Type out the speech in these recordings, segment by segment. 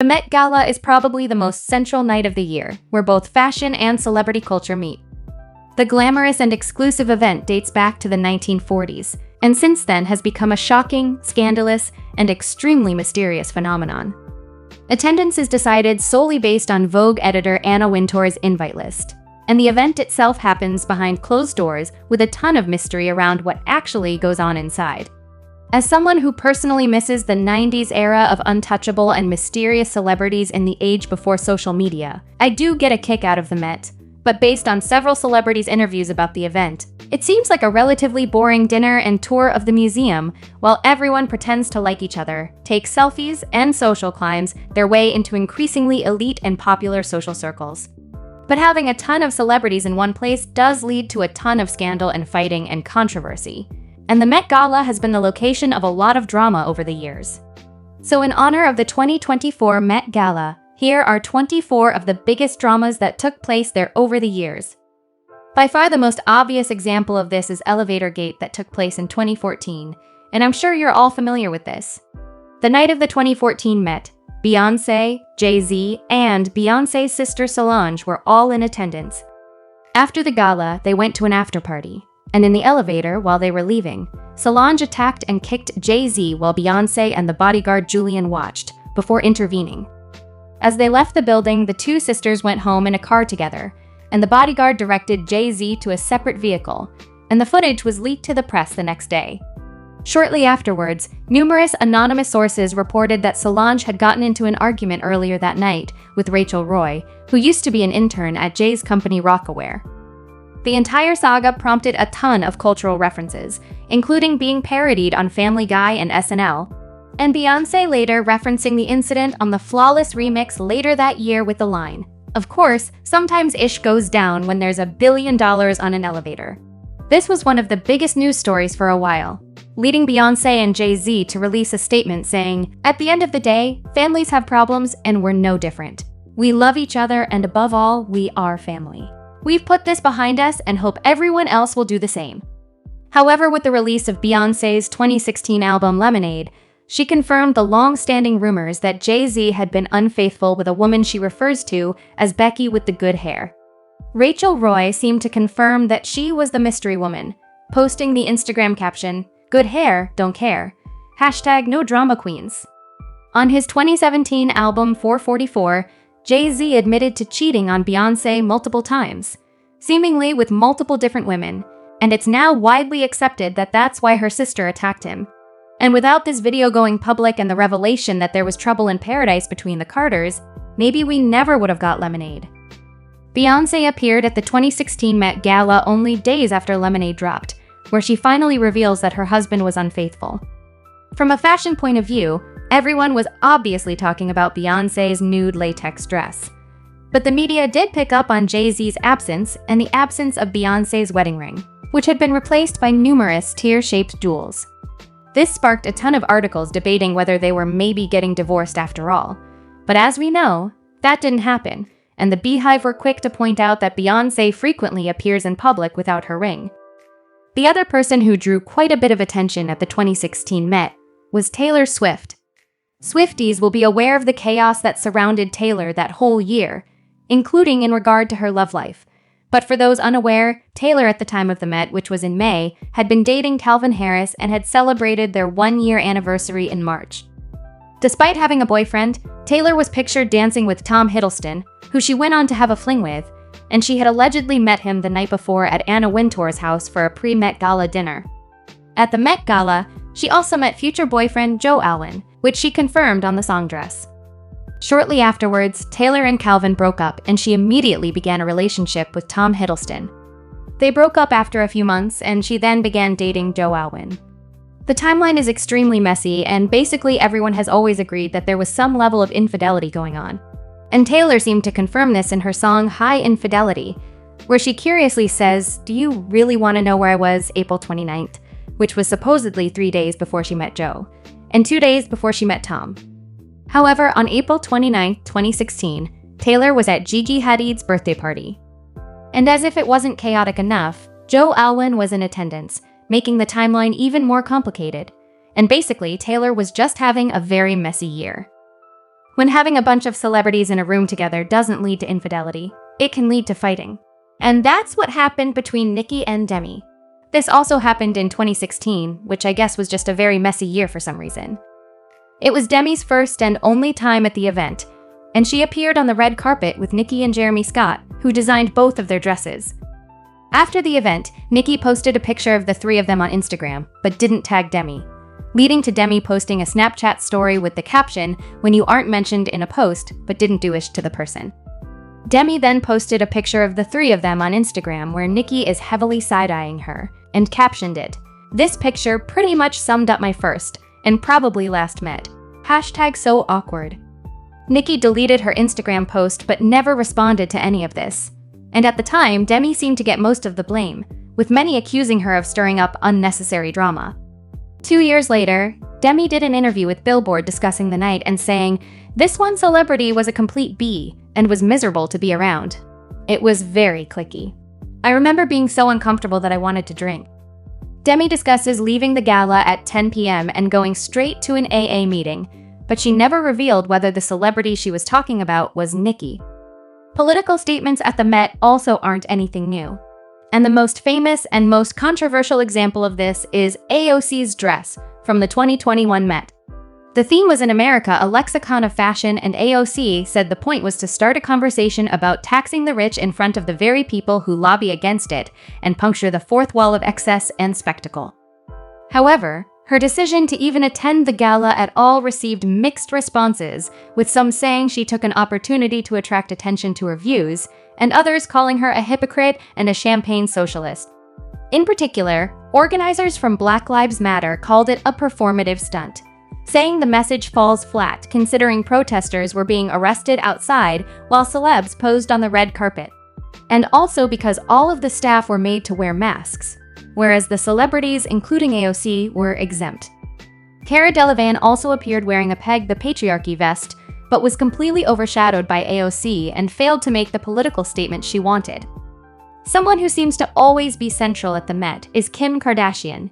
The Met Gala is probably the most central night of the year, where both fashion and celebrity culture meet. The glamorous and exclusive event dates back to the 1940s, and since then has become a shocking, scandalous, and extremely mysterious phenomenon. Attendance is decided solely based on Vogue editor Anna Wintour's invite list, and the event itself happens behind closed doors with a ton of mystery around what actually goes on inside. As someone who personally misses the 90s era of untouchable and mysterious celebrities in the age before social media, I do get a kick out of the Met. But based on several celebrities' interviews about the event, it seems like a relatively boring dinner and tour of the museum, while everyone pretends to like each other, takes selfies, and social climbs their way into increasingly elite and popular social circles. But having a ton of celebrities in one place does lead to a ton of scandal and fighting and controversy. And the Met Gala has been the location of a lot of drama over the years. So in honor of the 2024 Met Gala, here are 24 of the biggest dramas that took place there over the years. By far the most obvious example of this is Elevator Gate that took place in 2014, and I'm sure you're all familiar with this. The night of the 2014 Met, Beyonce, Jay-Z, and Beyonce's sister Solange were all in attendance. After the gala, they went to an after-party, and in the elevator while they were leaving, Solange attacked and kicked Jay-Z while Beyonce and the bodyguard Julian watched, before intervening. As they left the building, the two sisters went home in a car together, and the bodyguard directed Jay-Z to a separate vehicle, and the footage was leaked to the press the next day. Shortly afterwards, numerous anonymous sources reported that Solange had gotten into an argument earlier that night with Rachel Roy, who used to be an intern at Jay's company Rockaware. The entire saga prompted a ton of cultural references, including being parodied on Family Guy and SNL, and Beyonce later referencing the incident on the Flawless remix later that year with the line, "Of course, sometimes ish goes down when there's $1 billion on an elevator." This was one of the biggest news stories for a while, leading Beyonce and Jay-Z to release a statement saying, "At the end of the day, families have problems and we're no different. We love each other and above all, we are family. We've put this behind us and hope everyone else will do the same." However, with the release of Beyonce's 2016 album Lemonade, she confirmed the long-standing rumors that Jay-Z had been unfaithful with a woman she refers to as Becky with the good hair. Rachel Roy seemed to confirm that she was the mystery woman, posting the Instagram caption, "Good hair, don't care. #no drama queens." On his 2017 album 444, Jay-Z admitted to cheating on Beyonce multiple times, seemingly with multiple different women, and it's now widely accepted that that's why her sister attacked him. And without this video going public and the revelation that there was trouble in paradise between the Carters, maybe we never would have got Lemonade. Beyonce appeared at the 2016 Met Gala only days after Lemonade dropped, where she finally reveals that her husband was unfaithful. From a fashion point of view, everyone was obviously talking about Beyonce's nude latex dress. But the media did pick up on Jay-Z's absence and the absence of Beyonce's wedding ring, which had been replaced by numerous tear-shaped jewels. This sparked a ton of articles debating whether they were maybe getting divorced after all. But as we know, that didn't happen, and the Beehive were quick to point out that Beyonce frequently appears in public without her ring. The other person who drew quite a bit of attention at the 2016 Met was Taylor Swift. Swifties will be aware of the chaos that surrounded Taylor that whole year, including in regard to her love life. But for those unaware, Taylor at the time of the Met, which was in May, had been dating Calvin Harris and had celebrated their one-year anniversary in March. Despite having a boyfriend, Taylor was pictured dancing with Tom Hiddleston, who she went on to have a fling with, and she had allegedly met him the night before at Anna Wintour's house for a pre-Met Gala dinner. At the Met Gala, she also met future boyfriend Joe Alwyn, which she confirmed on the song dress. Shortly afterwards, Taylor and Calvin broke up, and she immediately began a relationship with Tom Hiddleston. They broke up after a few months, and she then began dating Joe Alwyn. The timeline is extremely messy, and basically everyone has always agreed that there was some level of infidelity going on. And Taylor seemed to confirm this in her song High Infidelity, where she curiously says, "Do you really want to know where I was April 29th, which was supposedly 3 days before she met Joe, and 2 days before she met Tom." However, on April 29, 2016, Taylor was at Gigi Hadid's birthday party. And as if it wasn't chaotic enough, Joe Alwyn was in attendance, making the timeline even more complicated. And basically, Taylor was just having a very messy year. When having a bunch of celebrities in a room together doesn't lead to infidelity, it can lead to fighting. And that's what happened between Nicki and Demi. This also happened in 2016, which I guess was just a very messy year for some reason. It was Demi's first and only time at the event, and she appeared on the red carpet with Nicki and Jeremy Scott, who designed both of their dresses. After the event, Nicki posted a picture of the three of them on Instagram, but didn't tag Demi, leading to Demi posting a Snapchat story with the caption, "When you aren't mentioned in a post, but didn't do ish to the person." Demi then posted a picture of the three of them on Instagram where Nicki is heavily side-eyeing her, and captioned it, "This picture pretty much summed up my first, and probably last Met. #so awkward." Nicki deleted her Instagram post but never responded to any of this. And at the time, Demi seemed to get most of the blame, with many accusing her of stirring up unnecessary drama. 2 years later, Demi did an interview with Billboard discussing the night and saying, "This one celebrity was a complete B and was miserable to be around. It was very cliquey. I remember being so uncomfortable that I wanted to drink." Demi discusses leaving the gala at 10 p.m. and going straight to an AA meeting, but she never revealed whether the celebrity she was talking about was Nicki. Political statements at the Met also aren't anything new. And the most famous and most controversial example of this is AOC's dress from the 2021 Met. The theme was in America, a lexicon of fashion, and AOC said the point was to start a conversation about taxing the rich in front of the very people who lobby against it and puncture the fourth wall of excess and spectacle. However, her decision to even attend the gala at all received mixed responses, with some saying she took an opportunity to attract attention to her views, and others calling her a hypocrite and a champagne socialist. In particular, organizers from Black Lives Matter called it a performative stunt, saying the message falls flat considering protesters were being arrested outside while celebs posed on the red carpet. And also because all of the staff were made to wear masks, whereas the celebrities, including AOC, were exempt. Cara Delevingne also appeared wearing a Peg the Patriarchy vest, but was completely overshadowed by AOC and failed to make the political statement she wanted. Someone who seems to always be central at the Met is Kim Kardashian.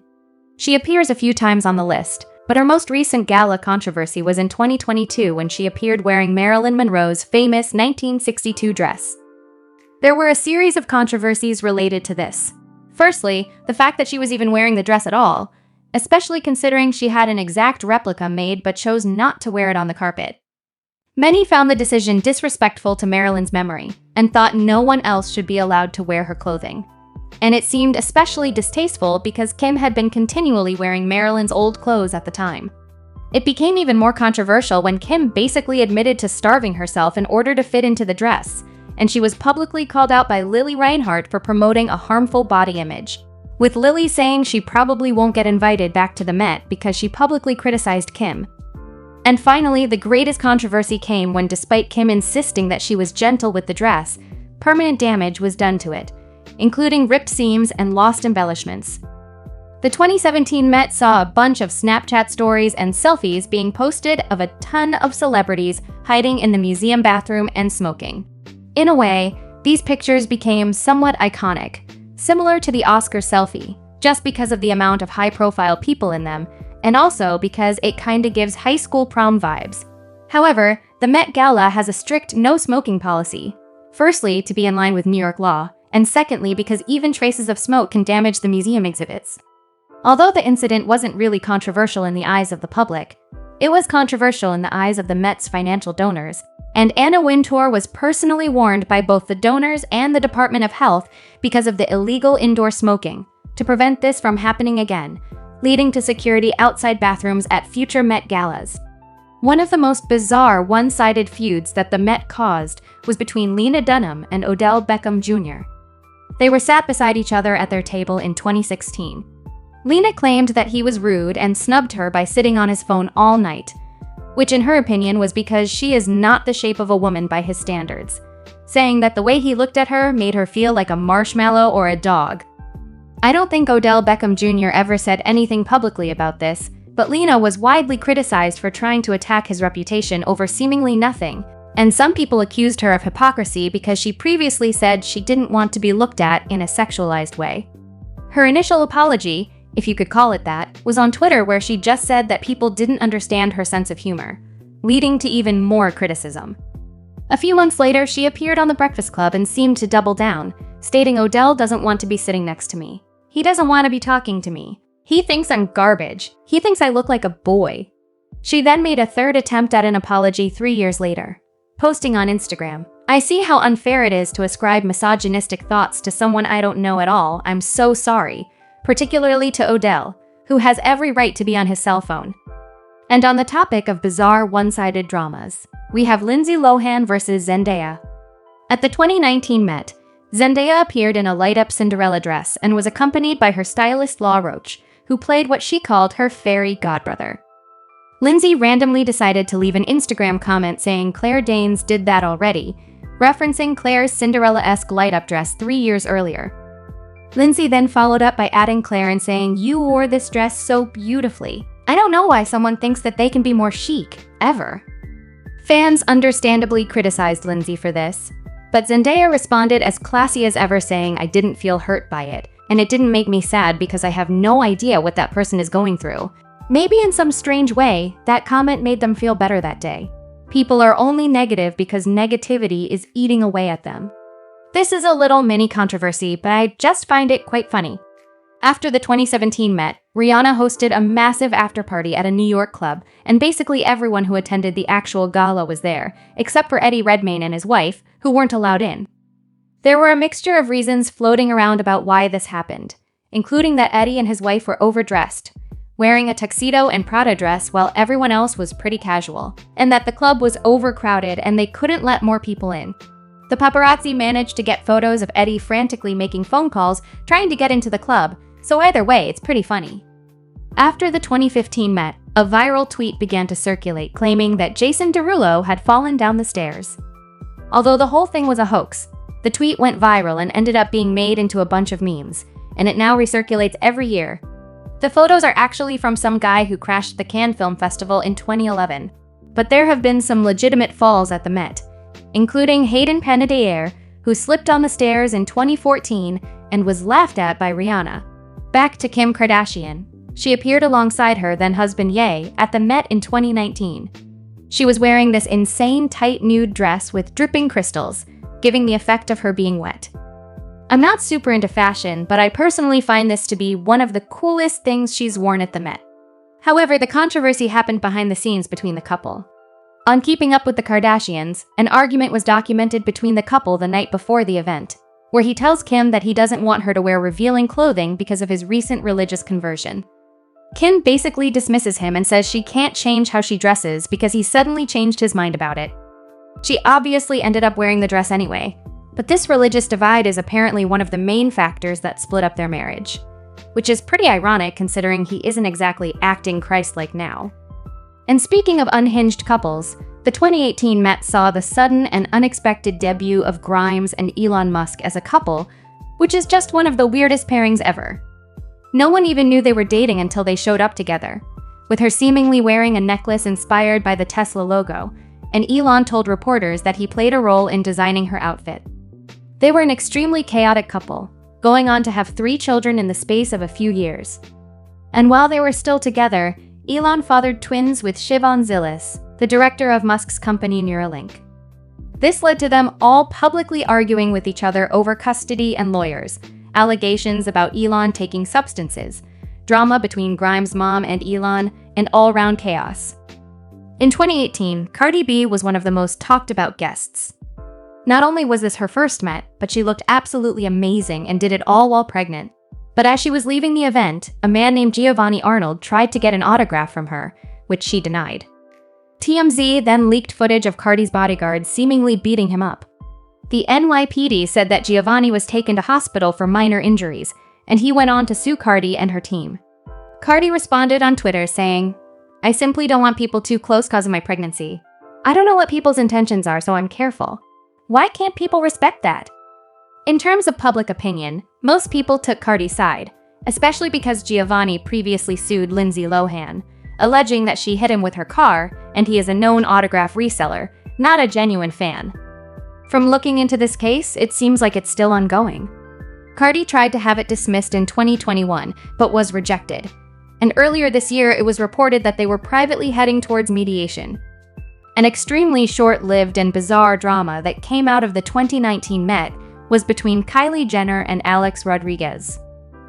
She appears a few times on the list, but her most recent gala controversy was in 2022 when she appeared wearing Marilyn Monroe's famous 1962 dress. There were a series of controversies related to this. Firstly, the fact that she was even wearing the dress at all, especially considering she had an exact replica made but chose not to wear it on the carpet. Many found the decision disrespectful to Marilyn's memory and thought no one else should be allowed to wear her clothing. And it seemed especially distasteful because Kim had been continually wearing Marilyn's old clothes at the time. It became even more controversial when Kim basically admitted to starving herself in order to fit into the dress, and she was publicly called out by Lily Reinhart for promoting a harmful body image, with Lily saying she probably won't get invited back to the Met because she publicly criticized Kim. And finally, the greatest controversy came when, despite Kim insisting that she was gentle with the dress, permanent damage was done to it, including ripped seams and lost embellishments. The 2017 Met saw a bunch of Snapchat stories and selfies being posted of a ton of celebrities hiding in the museum bathroom and smoking. In a way, these pictures became somewhat iconic, similar to the Oscar selfie, just because of the amount of high-profile people in them, and also because it kinda gives high school prom vibes. However, the Met Gala has a strict no-smoking policy, firstly to be in line with New York law, and secondly because even traces of smoke can damage the museum exhibits. Although the incident wasn't really controversial in the eyes of the public, it was controversial in the eyes of the Met's financial donors, and Anna Wintour was personally warned by both the donors and the Department of Health because of the illegal indoor smoking, to prevent this from happening again, leading to security outside bathrooms at future Met Galas. One of the most bizarre one-sided feuds that the Met caused was between Lena Dunham and Odell Beckham Jr. They were sat beside each other at their table in 2016. Lena claimed that he was rude and snubbed her by sitting on his phone all night, which in her opinion was because she is not the shape of a woman by his standards, saying that the way he looked at her made her feel like a marshmallow or a dog. I don't think Odell Beckham Jr. ever said anything publicly about this, but Lena was widely criticized for trying to attack his reputation over seemingly nothing, and some people accused her of hypocrisy because she previously said she didn't want to be looked at in a sexualized way. Her initial apology, if you could call it that, was on Twitter where she just said that people didn't understand her sense of humor. leading to even more criticism. A few months later, she appeared on The Breakfast Club and seemed to double down, stating Odell doesn't want to be sitting next to me. He doesn't want to be talking to me. He thinks I'm garbage. He thinks I look like a boy. She then made a third attempt at an apology 3 years later, posting on Instagram, "I see how unfair it is to ascribe misogynistic thoughts to someone I don't know at all. I'm so sorry, particularly to Odell, who has every right to be on his cell phone." And on the topic of bizarre one-sided dramas, we have Lindsay Lohan versus Zendaya. At the 2019 Met, Zendaya appeared in a light-up Cinderella dress and was accompanied by her stylist Law Roach, who played what she called her fairy godbrother. Lindsay randomly decided to leave an Instagram comment saying Claire Danes did that already, referencing Claire's Cinderella-esque light-up dress 3 years earlier. Lindsay then followed up by adding Claire and saying, "You wore this dress so beautifully. I don't know why someone thinks that they can be more chic, ever." Fans understandably criticized Lindsay for this, but Zendaya responded as classy as ever, saying, "I didn't feel hurt by it, and it didn't make me sad because I have no idea what that person is going through. Maybe in some strange way, that comment made them feel better that day. People are only negative because negativity is eating away at them." This is a little mini controversy, but I just find it quite funny. After the 2017 Met, Rihanna hosted a massive after-party at a New York club, and basically everyone who attended the actual gala was there, except for Eddie Redmayne and his wife, who weren't allowed in. There were a mixture of reasons floating around about why this happened, including that Eddie and his wife were overdressed, wearing a tuxedo and Prada dress while everyone else was pretty casual, and that the club was overcrowded and they couldn't let more people in. The paparazzi managed to get photos of Eddie frantically making phone calls trying to get into the club, so either way, it's pretty funny. After the 2015 Met, a viral tweet began to circulate claiming that Jason Derulo had fallen down the stairs. Although the whole thing was a hoax, the tweet went viral and ended up being made into a bunch of memes, and it now recirculates every year. The photos are actually from some guy who crashed the Cannes Film Festival in 2011, but there have been some legitimate falls at the Met, including Hayden Panettiere, who slipped on the stairs in 2014 and was laughed at by Rihanna. Back to Kim Kardashian. She appeared alongside her then-husband Ye at the Met in 2019. She was wearing this insane tight nude dress with dripping crystals, giving the effect of her being wet. I'm not super into fashion, but I personally find this to be one of the coolest things she's worn at the Met. However, the controversy happened behind the scenes between the couple. On Keeping Up with the Kardashians, an argument was documented between the couple the night before the event, where he tells Kim that he doesn't want her to wear revealing clothing because of his recent religious conversion. Kim basically dismisses him and says she can't change how she dresses because he suddenly changed his mind about it. She obviously ended up wearing the dress anyway, but this religious divide is apparently one of the main factors that split up their marriage, which is pretty ironic considering he isn't exactly acting Christ-like now. And speaking of unhinged couples, the 2018 Met saw the sudden and unexpected debut of Grimes and Elon Musk as a couple, which is just one of the weirdest pairings ever. No one even knew they were dating until they showed up together, with her seemingly wearing a necklace inspired by the Tesla logo, and Elon told reporters that he played a role in designing her outfit. They were an extremely chaotic couple, going on to have 3 children in the space of a few years. And while they were still together, Elon fathered twins with Siobhan Zilis, the director of Musk's company Neuralink. This led to them all publicly arguing with each other over custody and lawyers, allegations about Elon taking substances, drama between Grimes' mom and Elon, and all-round chaos. In 2018, Cardi B was one of the most talked-about guests. Not only was this her first Met, but she looked absolutely amazing and did it all while pregnant. But as she was leaving the event, a man named Giovanni Arnold tried to get an autograph from her, which she denied. TMZ then leaked footage of Cardi's bodyguards seemingly beating him up. The NYPD said that Giovanni was taken to hospital for minor injuries, and he went on to sue Cardi and her team. Cardi responded on Twitter saying, "I simply don't want people too close because of my pregnancy. I don't know what people's intentions are, so I'm careful. Why can't people respect that?" In terms of public opinion, most people took Cardi's side, especially because Giovanni previously sued Lindsay Lohan, alleging that she hit him with her car, and he is a known autograph reseller, not a genuine fan. From looking into this case, it seems like it's still ongoing. Cardi tried to have it dismissed in 2021, but was rejected. And earlier this year, it was reported that they were privately heading towards mediation. An extremely short-lived and bizarre drama that came out of the 2019 Met was between Kylie Jenner and Alex Rodriguez.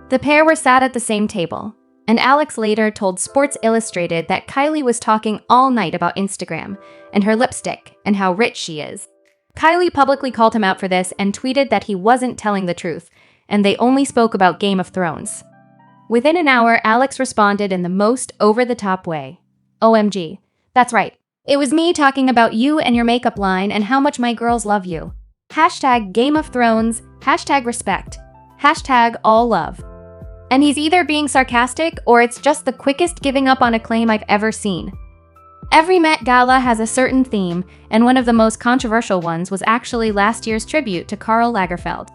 The pair were sat at the same table, and Alex later told Sports Illustrated that Kylie was talking all night about Instagram and her lipstick and how rich she is. Kylie publicly called him out for this and tweeted that he wasn't telling the truth, and they only spoke about Game of Thrones. Within an hour, Alex responded in the most over-the-top way. OMG. That's right. It was me talking about you and your makeup line and how much my girls love you. Hashtag Game of Thrones, hashtag respect, hashtag all love. And he's either being sarcastic or it's just the quickest giving up on a claim I've ever seen. Every Met Gala has a certain theme, and one of the most controversial ones was actually last year's tribute to Karl Lagerfeld.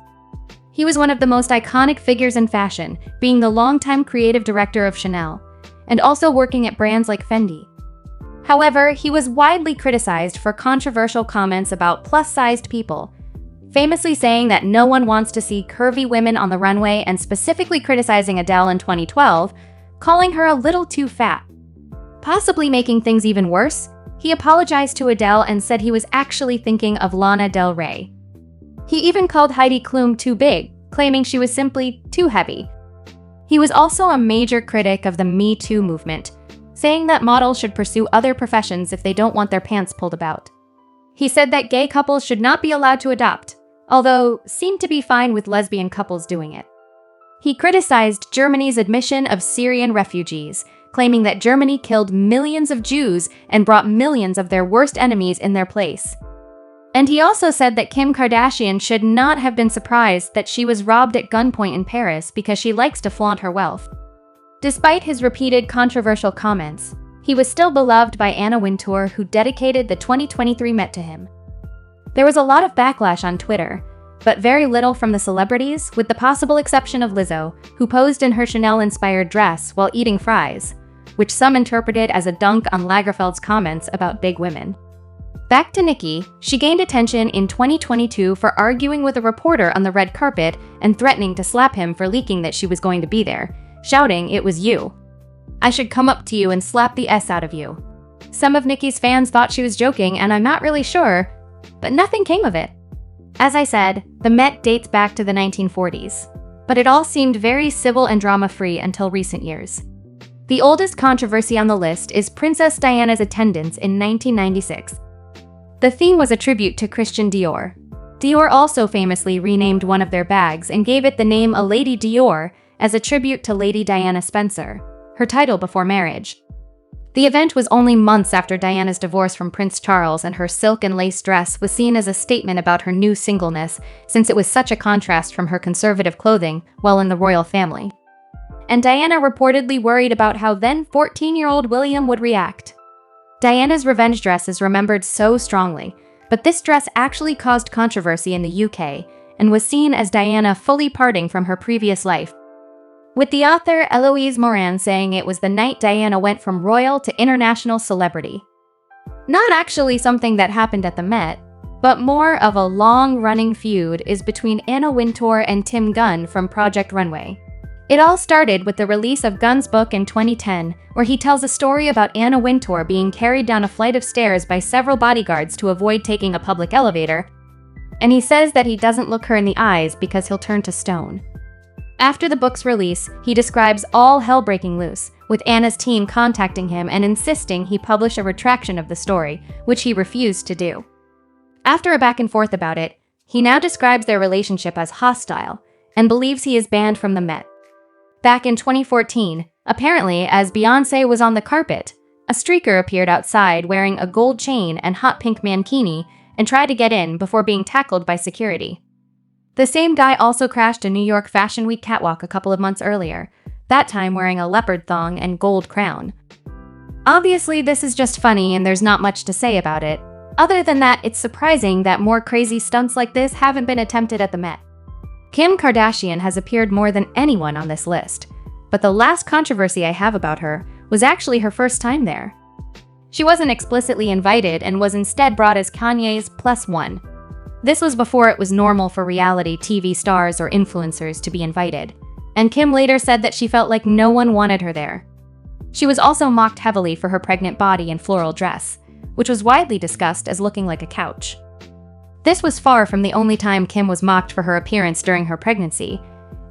He was one of the most iconic figures in fashion, being the longtime creative director of Chanel, and also working at brands like Fendi. However, he was widely criticized for controversial comments about plus-sized people, famously saying that no one wants to see curvy women on the runway and specifically criticizing Odell in 2012, calling her a little too fat. Possibly making things even worse, he apologized to Odell and said he was actually thinking of Lana Del Rey. He even called Heidi Klum too big, claiming she was simply too heavy. He was also a major critic of the Me Too movement, saying that models should pursue other professions if they don't want their pants pulled about. He said that gay couples should not be allowed to adopt, although seemed to be fine with lesbian couples doing it. He criticized Germany's admission of Syrian refugees, claiming that Germany killed millions of Jews and brought millions of their worst enemies in their place. And he also said that Kim Kardashian should not have been surprised that she was robbed at gunpoint in Paris because she likes to flaunt her wealth. Despite his repeated controversial comments, he was still beloved by Anna Wintour, who dedicated the 2023 Met to him. There was a lot of backlash on Twitter, but very little from the celebrities, with the possible exception of Lizzo, who posed in her Chanel-inspired dress while eating fries, which some interpreted as a dunk on Lagerfeld's comments about big women. Back to Nicki, she gained attention in 2022 for arguing with a reporter on the red carpet and threatening to slap him for leaking that she was going to be there, shouting, "It was you. I should come up to you and slap the S out of you." Some of Nicki's fans thought she was joking, and I'm not really sure, but nothing came of it. As I said, the Met dates back to the 1940s, but it all seemed very civil and drama-free until recent years. The oldest controversy on the list is Princess Diana's attendance in 1996. The theme was a tribute to Christian Dior. Dior also famously renamed one of their bags and gave it the name A Lady Dior as a tribute to Lady Diana Spencer, her title before marriage. The event was only months after Diana's divorce from Prince Charles, and her silk and lace dress was seen as a statement about her new singleness, since it was such a contrast from her conservative clothing while in the royal family. And Diana reportedly worried about how then 14-year-old William would react. Diana's revenge dress is remembered so strongly, but this dress actually caused controversy in the UK and was seen as Diana fully parting from her previous life, with the author Eloise Moran saying it was the night Diana went from royal to international celebrity. Not actually something that happened at the Met, but more of a long-running feud is between Anna Wintour and Tim Gunn from Project Runway. It all started with the release of Gunn's book in 2010, where he tells a story about Anna Wintour being carried down a flight of stairs by several bodyguards to avoid taking a public elevator, and he says that he doesn't look her in the eyes because he'll turn to stone. After the book's release, he describes all hell breaking loose, with Anna's team contacting him and insisting he publish a retraction of the story, which he refused to do. After a back and forth about it, he now describes their relationship as hostile and believes he is banned from the Met. Back in 2014, apparently as Beyonce was on the carpet, a streaker appeared outside wearing a gold chain and hot pink mankini and tried to get in before being tackled by security. The same guy also crashed a New York Fashion Week catwalk a couple of months earlier, that time wearing a leopard thong and gold crown. Obviously, this is just funny and there's not much to say about it. Other than that, it's surprising that more crazy stunts like this haven't been attempted at the Met. Kim Kardashian has appeared more than anyone on this list, but the last controversy I have about her was actually her first time there. She wasn't explicitly invited and was instead brought as Kanye's +1. This was before it was normal for reality TV stars or influencers to be invited, and Kim later said that she felt like no one wanted her there. She was also mocked heavily for her pregnant body and floral dress, which was widely discussed as looking like a couch. This was far from the only time Kim was mocked for her appearance during her pregnancy,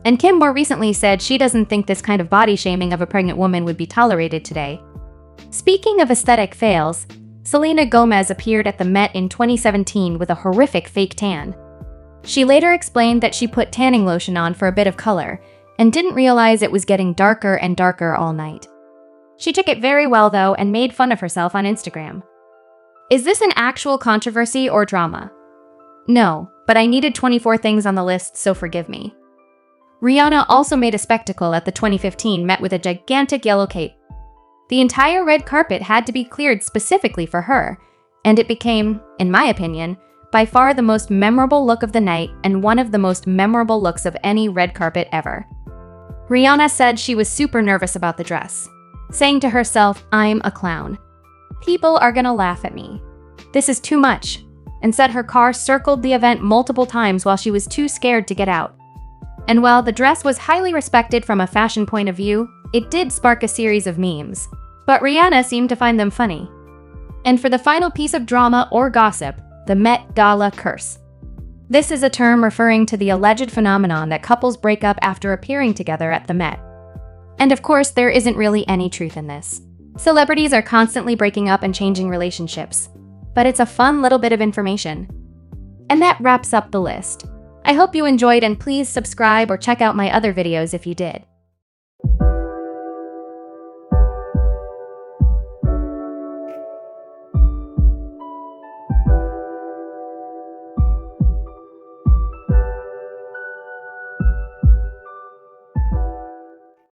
and Kim more recently said she doesn't think this kind of body shaming of a pregnant woman would be tolerated today. Speaking of aesthetic fails, Selena Gomez appeared at the Met in 2017 with a horrific fake tan. She later explained that she put tanning lotion on for a bit of color, and didn't realize it was getting darker and darker all night. She took it very well though and made fun of herself on Instagram. Is this an actual controversy or drama? No, but I needed 24 things on the list, so forgive me. Rihanna also made a spectacle at the 2015 Met with a gigantic yellow cape. The entire red carpet had to be cleared specifically for her, and it became, in my opinion, by far the most memorable look of the night and one of the most memorable looks of any red carpet ever. Rihanna said she was super nervous about the dress, saying to herself, "I'm a clown. People are gonna laugh at me. This is too much," and said her car circled the event multiple times while she was too scared to get out. And while the dress was highly respected from a fashion point of view, it did spark a series of memes. But Rihanna seemed to find them funny. And for the final piece of drama or gossip, the Met Gala Curse. This is a term referring to the alleged phenomenon that couples break up after appearing together at the Met. And of course, there isn't really any truth in this. Celebrities are constantly breaking up and changing relationships, but it's a fun little bit of information. And that wraps up the list. I hope you enjoyed, and please subscribe or check out my other videos if you did.